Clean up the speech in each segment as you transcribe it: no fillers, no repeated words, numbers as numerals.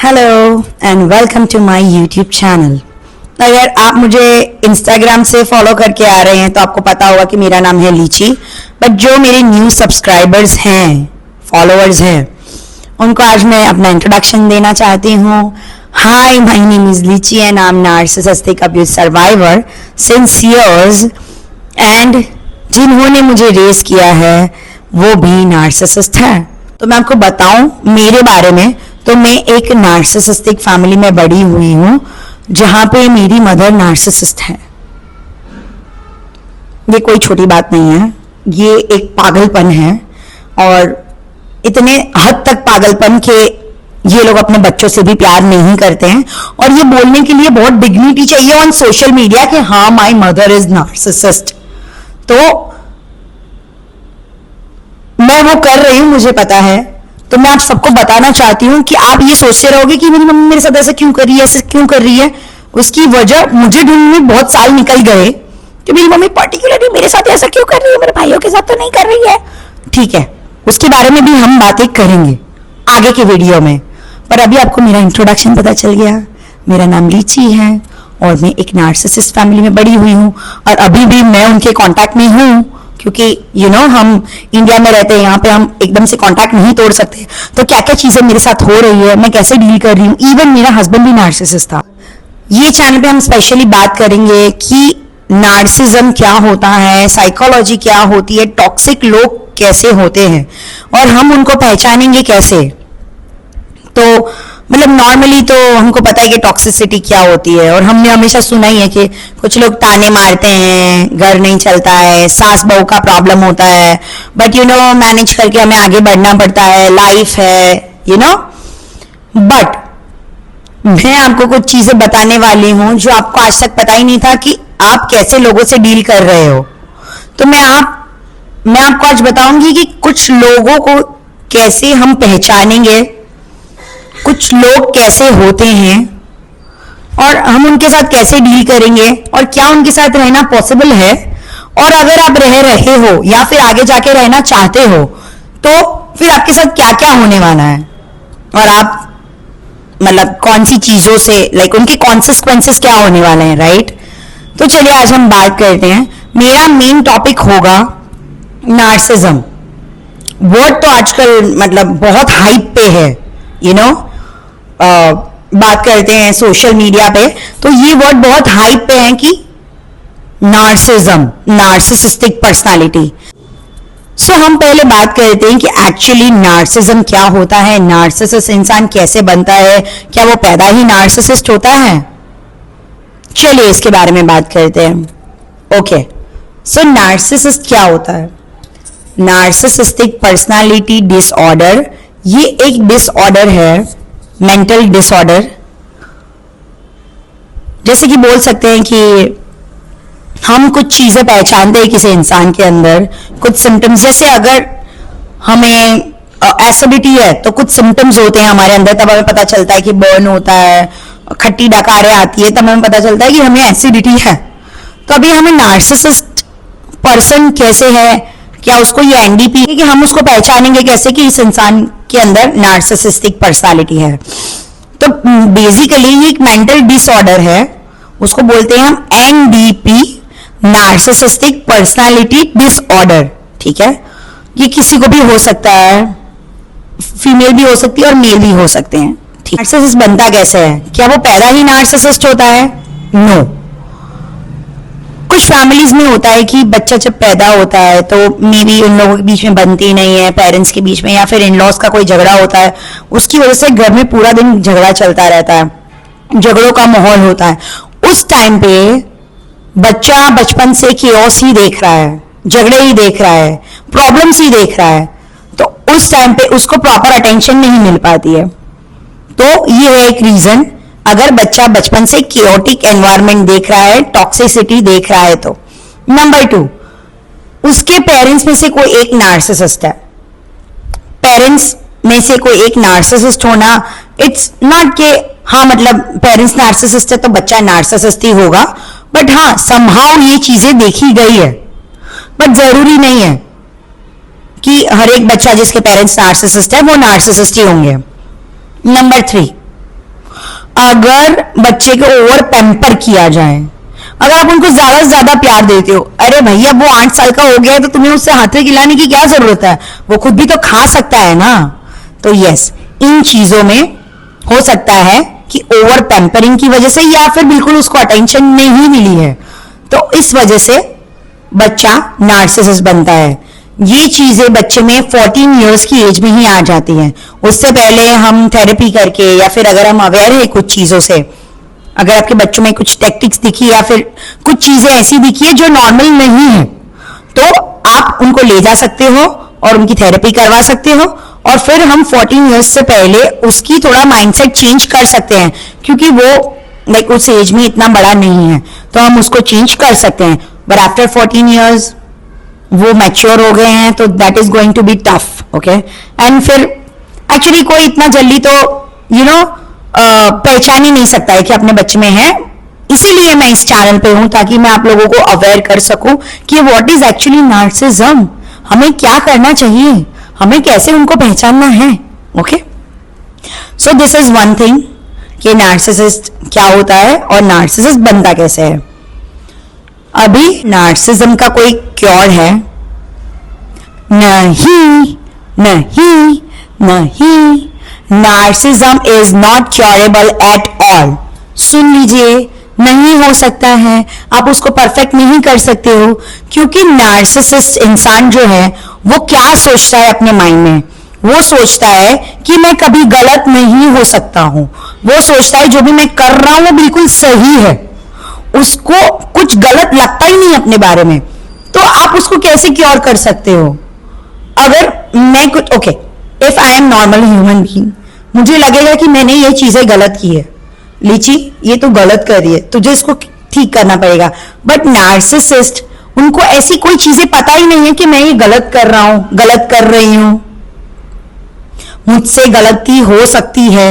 Hello and welcome to my YouTube channel. अगर आप मुझे इंस्टाग्राम से फॉलो करके आ रहे हैं तो आपको पता होगा कि मेरा नाम है लीची। बट जो मेरे न्यू सब्सक्राइबर्स हैं, फॉलोअर्स हैं, उनको आज मैं अपना इंट्रोडक्शन देना चाहती हूँ। हाय, माय नेम इज लीची and I am narcissistic abuse survivor since years. And जिन्होंने मुझे रेस किया है वो भी नार्सिसिस्ट है। तो मैं आपको बताऊं मेरे बारे में, तो मैं एक नार्सिसिस्टिक फैमिली में बड़ी हुई हूँ जहां पे मेरी मदर नार्सिसिस्ट है। ये कोई छोटी बात नहीं है, ये एक पागलपन है और इतने हद तक पागलपन के ये लोग अपने बच्चों से भी प्यार नहीं करते हैं और ये बोलने के लिए बहुत डिग्निटी चाहिए ऑन सोशल मीडिया कि हाँ माय मदर इज नार्सिसिस्ट। तो मैं वो कर रही हूं, मुझे पता है। तो मैं आप सबको बताना चाहती हूँ कि आप ये सोचते रहोगे कि मेरी मम्मी मेरे साथ ऐसा क्यों कर रही है, ऐसा क्यों कर रही है। उसकी वजह मुझे ढूंढने में बहुत साल निकल गए कि मेरी मम्मी पर्टिकुलरली मेरे साथ ऐसा क्यों कर रही है, मेरे भाइयों के साथ तो नहीं कर रही है। ठीक है, उसके बारे में भी हम बातें करेंगे आगे के वीडियो में। पर अभी आपको मेरा इंट्रोडक्शन पता चल गया। मेरा नाम लीची है और मैं एक नार्सिसिस्ट फैमिली में बड़ी हुई हूँ और अभी भी मैं उनके कॉन्टैक्ट में हूँ क्योंकि हम इंडिया में रहते हैं, यहाँ पे हम एकदम से कांटेक्ट नहीं तोड़ सकते। तो क्या क्या चीजें मेरे साथ हो रही है, मैं कैसे डील कर रही हूँ। इवन मेरा हस्बैंड भी नार्सिसिस्ट था। ये चैनल पे हम स्पेशली बात करेंगे कि नार्सिज्म क्या होता है, साइकोलॉजी क्या होती है, टॉक्सिक लोग कैसे होते हैं और हम उनको पहचानेंगे कैसे। तो मतलब नॉर्मली तो हमको पता है कि टॉक्सिसिटी क्या होती है और हमने हमेशा सुना ही है कि कुछ लोग ताने मारते हैं, घर नहीं चलता है, सास बहू का प्रॉब्लम होता है, बट मैनेज करके हमें आगे बढ़ना पड़ता है, लाइफ है, बट मैं आपको कुछ चीजें बताने वाली हूं जो आपको आज तक पता ही नहीं था कि आप कैसे लोगों से डील कर रहे हो। तो मैं आपको आज बताऊंगी कि कुछ लोगों को कैसे हम पहचानेंगे, कुछ लोग कैसे होते हैं और हम उनके साथ कैसे डील करेंगे और क्या उनके साथ रहना पॉसिबल है। और अगर आप रह रहे हो या फिर आगे जाके रहना चाहते हो तो फिर आपके साथ क्या क्या होने वाला है और आप मतलब कौन सी चीजों से उनके कॉन्सिक्वेंसेस क्या होने वाले हैं, राइट। तो चलिए आज हम बात करते हैं। मेरा मेन टॉपिक होगा नार्सिज्म। वर्ड तो आजकल मतलब बहुत हाइप पे है, बात करते हैं सोशल मीडिया पे तो ये वर्ड बहुत हाइप पे है कि नार्सिज्म, नार्सिसिस्टिक पर्सनालिटी। सो हम पहले बात करते हैं कि एक्चुअली नार्सिज्म क्या होता है, नार्सिसिस्ट इंसान कैसे बनता है, क्या वो पैदा ही नार्सिसिस्ट होता है। चलिए इसके बारे में बात करते हैं। ओके, सो नार्सिसिस्ट क्या होता है। नार्सिसिस्टिक पर्सनालिटी डिसऑर्डर, ये एक डिसऑर्डर है, मेंटल डिसऑर्डर। जैसे कि बोल सकते हैं कि हम कुछ चीजें पहचानते हैं किसी इंसान के अंदर, कुछ सिम्टम्स। जैसे अगर हमें एसिडिटी है तो कुछ सिम्टम्स होते हैं हमारे अंदर, तब हमें पता चलता है कि बर्न होता है, खट्टी डकारें आती है, तब हमें पता चलता है कि हमें एसिडिटी है। तो अभी हमें नार्सिसिस्ट पर्सन कैसे है, क्या उसको ये एनडीपी है कि हम उसको पहचानेंगे कैसे कि इस इंसान के अंदर नार्सिसिस्टिक पर्सनालिटी है। तो बेसिकली ये एक मेंटल डिसऑर्डर है, उसको बोलते हैं हम एनडीपी, नार्सिसिस्टिक पर्सनालिटी डिसऑर्डर। ठीक है, ये किसी को भी हो सकता है, फीमेल भी हो सकती है और मेल भी हो सकते हैं। ठीक, नार्सिसिस्ट बनता कैसे है, क्या वो पैदा ही नार्सिसिस्ट होता है। नो, कुछ फैमिलीज में होता है कि बच्चा जब पैदा होता है तो मे बी उन लोगों के बीच में बनती नहीं है, पेरेंट्स के बीच में, या फिर इन लॉज का कोई झगड़ा होता है, उसकी वजह से घर में पूरा दिन झगड़ा चलता रहता है, झगड़ों का माहौल होता है। उस टाइम पे बच्चा बचपन से केओस ही देख रहा है, झगड़े ही देख रहा है, प्रॉब्लम्स ही देख रहा है, तो उस टाइम पे उसको प्रॉपर अटेंशन नहीं मिल पाती है। तो ये है एक रीजन। अगर बच्चा बचपन से केओटिक एनवायरनमेंट देख रहा है, टॉक्सिसिटी देख रहा है तो। नंबर 2, उसके पेरेंट्स में से कोई एक नार्सिसिस्ट है। पेरेंट्स में से कोई एक नार्सिसिस्ट होना, इट्स नॉट के हाँ मतलब पेरेंट्स नार्सिसिस्ट है तो बच्चा नार्सिसिस्ट ही होगा, बट हाँ समहाउ ये चीजें देखी गई है। बट जरूरी नहीं है कि हर एक बच्चा जिसके पेरेंट्स नार्सिसिस्ट है वो नार्सिसिस्ट ही होंगे। नंबर 3, अगर बच्चे को ओवर पैम्पर किया जाए, अगर आप उनको ज्यादा से ज्यादा प्यार देते हो, अरे भैया वो 8 साल का हो गया है तो तुम्हें उससे हाथे खिलाने की क्या जरूरत है, वो खुद भी तो खा सकता है ना। तो यस, इन चीजों में हो सकता है कि ओवर पैम्परिंग की वजह से या फिर बिल्कुल उसको अटेंशन नहीं मिली है, तो इस वजह से बच्चा नार्सिसिस्ट बनता है। ये चीजें बच्चे में 14 इयर्स की एज में ही आ जाती हैं। उससे पहले हम थेरेपी करके या फिर अगर हम अवेयर है कुछ चीजों से, अगर आपके बच्चों में कुछ टैक्टिक्स दिखी या फिर कुछ चीजें ऐसी दिखी है जो नॉर्मल नहीं है, तो आप उनको ले जा सकते हो और उनकी थेरेपी करवा सकते हो, और फिर हम 14 इयर्स से पहले उसकी थोड़ा माइंडसेट चेंज कर सकते हैं, क्योंकि वो लाइक उस एज में इतना बड़ा नहीं है, तो हम उसको चेंज कर सकते हैं। बट आफ्टर 14 इयर्स वो मैच्योर हो गए हैं, तो that is going to be tough, okay. And फिर एक्चुअली कोई इतना जल्दी तो पहचान ही नहीं सकता है कि अपने बच्चे में है। इसीलिए मैं इस चैनल पे हूं, ताकि मैं आप लोगों को अवेयर कर सकूं कि व्हाट इज एक्चुअली नार्सिसिज्म, हमें क्या करना चाहिए, हमें कैसे उनको पहचानना है, okay. So this is one thing कि नार्सिसिस्ट क्या होता है और नार्सिसिस्ट बनता कैसे है। अभी नार्सिसिज्म का कोई क्योर है? नहीं, नहीं, नहीं। Narcissism is not curable at all. सुन लीजिए, नहीं हो सकता है, आप उसको परफेक्ट नहीं कर सकते हो, क्योंकि नार्सिसिस्ट इंसान जो है वो क्या सोचता है अपने माइंड में, वो सोचता है कि मैं कभी गलत नहीं हो सकता हूं, वो सोचता है जो भी मैं कर रहा हूं वो बिल्कुल सही है, उसको कुछ गलत लगता ही नहीं अपने बारे में। तो आप उसको कैसे क्योर कर सकते हो? अगर मैं कुछ okay, if I am normal human being, मुझे लगेगा कि मैंने ये चीजें गलत की है, लीची ये तो गलत कर रही है, तुझे इसको ठीक करना पड़ेगा। बट नार्सिसिस्ट, उनको ऐसी कोई चीजें पता ही नहीं है कि मैं ये गलत कर रहा हूं, गलत कर रही हूं, मुझसे गलती हो सकती है।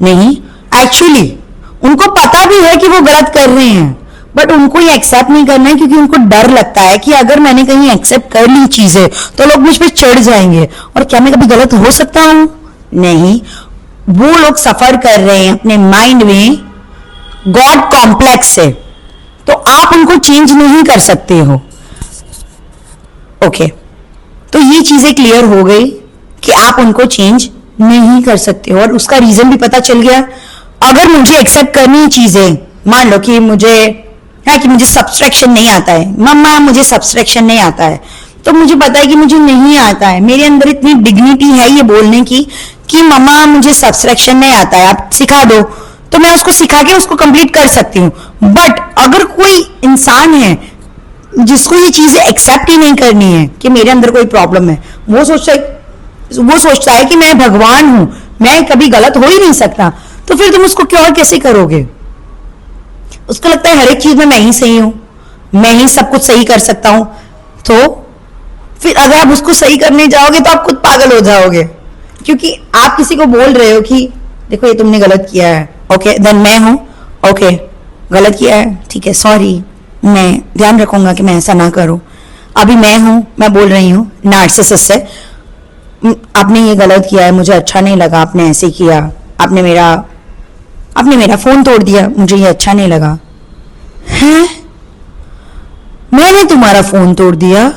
नहीं, एक्चुअली उनको पता भी है कि वो गलत कर रहे हैं, बट उनको ये एक्सेप्ट नहीं करना है, क्योंकि उनको डर लगता है कि अगर मैंने कहीं एक्सेप्ट कर ली चीजें तो लोग मुझ पर चढ़ जाएंगे, और क्या मैं कभी गलत हो सकता हूं? नहीं, वो लोग सफर कर रहे हैं अपने माइंड में गॉड कॉम्प्लेक्स से, तो आप उनको चेंज नहीं कर सकते हो, ओके। तो ये चीजें क्लियर हो गई कि आप उनको चेंज नहीं कर सकते हो, और उसका रीजन भी पता चल गया। अगर मुझे एक्सेप्ट करनी चीजें, मान लो कि मुझे सब्सट्रैक्शन नहीं आता है, मम्मा मुझे सब्सट्रैक्शन नहीं आता है, तो मुझे पता है कि मुझे नहीं आता है, मेरे अंदर इतनी डिग्निटी है ये बोलने की कि मम्मा मुझे सब्सट्रैक्शन नहीं आता है, आप सिखा दो, तो मैं उसको सिखा के उसको कंप्लीट कर सकती हूँ। बट अगर कोई इंसान है जिसको ये चीजें एक्सेप्ट ही नहीं करनी है कि मेरे अंदर कोई प्रॉब्लम है, वो सोचता है कि मैं भगवान हूं, मैं कभी गलत हो ही नहीं सकता, तो फिर तुम उसको क्योर कैसे करोगे? उसको लगता है हर एक चीज में मैं ही सही हूं, मैं ही सब कुछ सही कर सकता हूं, तो फिर अगर आप उसको सही करने जाओगे तो आप खुद पागल हो जाओगे, क्योंकि आप किसी को बोल रहे हो कि देखो ये तुमने गलत किया है, ओके देन मैं हूं, ओके गलत किया है, ठीक है सॉरी, मैं ध्यान रखूंगा कि मैं ऐसा ना करूं। अभी मैं हूं, मैं बोल रही हूं नार्सिसिस्ट से, आपने ये गलत किया है, मुझे अच्छा नहीं लगा, आपने ऐसे किया, आपने मेरा फोन तोड़ दिया, मुझे ये अच्छा नहीं लगा। हैं? मैंने तुम्हारा फोन तोड़ दिया?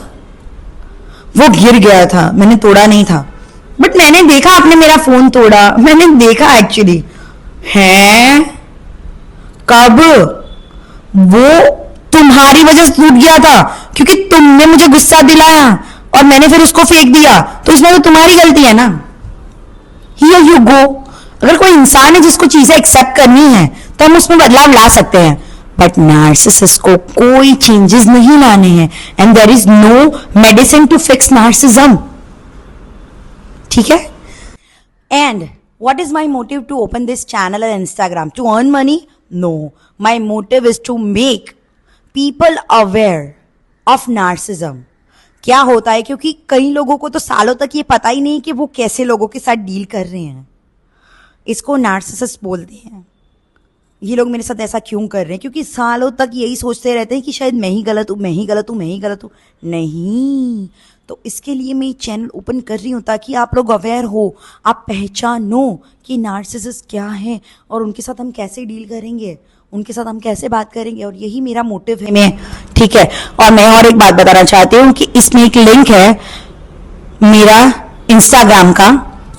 वो गिर गया था, मैंने तोड़ा नहीं था, बट मैंने देखा आपने मेरा फोन तोड़ा, मैंने देखा एक्चुअली। हैं? कब? वो तुम्हारी वजह से टूट गया था, क्योंकि तुमने मुझे गुस्सा दिलाया और मैंने फिर उसको फेंक दिया, तो इसमें तो तुम्हारी गलती है ना। Here you go. अगर कोई इंसान है जिसको चीजें एक्सेप्ट करनी है तो हम उसमें बदलाव ला सकते हैं, बट नार्सिसिस्ट को कोई चेंजेस नहीं लाने हैं, and there is no medicine to fix narcissism, ठीक है। And what is my motive to open this channel and Instagram? To earn money? No, my motive is to make people aware of narcissism. क्या होता है, क्योंकि कई लोगों को तो सालों तक ये पता ही नहीं कि वो कैसे लोगों के साथ डील कर रहे हैं। इसको नार्सिसिस्ट बोलते हैं, ये लोग मेरे साथ ऐसा क्यों कर रहे हैं, क्योंकि सालों तक यही सोचते रहते हैं कि शायद मैं ही गलत हूँ, मैं ही गलत हूँ, मैं ही गलत हूँ। नहीं, तो इसके लिए मैं ये चैनल ओपन कर रही हूँ ताकि आप लोग अवेयर हो, आप पहचानो कि नार्सिसिस्ट क्या है और उनके साथ हम कैसे डील करेंगे, उनके साथ हम कैसे बात करेंगे, और यही मेरा मोटिव है। मैं ठीक है। और मैं और एक बात बताना चाहती हूँ कि इसमें एक लिंक है मेरा इंस्टाग्राम का,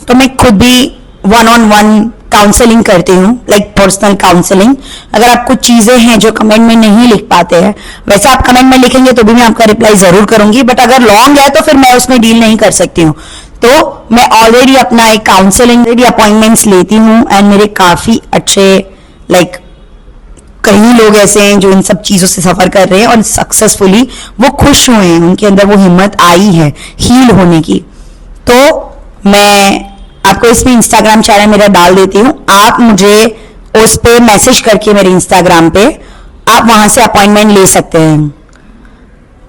तो मैं खुद भी 1-on-1 काउंसलिंग करती हूँ, लाइक पर्सनल काउंसलिंग। अगर आप कुछ चीजें हैं जो कमेंट में नहीं लिख पाते हैं, वैसे आप कमेंट में लिखेंगे तो भी मैं आपका रिप्लाई जरूर करूंगी, बट अगर लॉन्ग है तो फिर मैं उसमें डील नहीं कर सकती हूँ। तो मैं ऑलरेडी अपना एक काउंसलिंग अपॉइंटमेंट्स लेती हूँ, एंड मेरे काफी अच्छे लाइक कई लोग ऐसे हैं जो इन सब चीजों से सफर कर रहे हैं और सक्सेसफुली वो खुश हुए हैं, उनके अंदर वो हिम्मत आई है हील होने की। तो मैं आपको इसमें इंस्टाग्राम चैनल मेरा डाल देती हूँ, आप मुझे उस पे मैसेज करके मेरे इंस्टाग्राम पे आप वहां से अपॉइंटमेंट ले सकते हैं,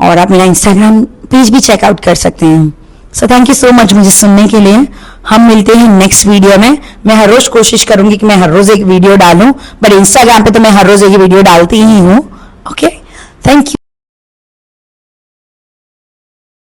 और आप मेरा इंस्टाग्राम पेज भी चेकआउट कर सकते हैं। So thank you so much मुझे सुनने के लिए। हम मिलते हैं नेक्स्ट वीडियो में। मैं हर रोज कोशिश करूंगी कि मैं हर रोज एक वीडियो डालूं, बट इंस्टाग्राम पे तो मैं हर रोज एक वीडियो डालती ही हूँ। Okay, thank you.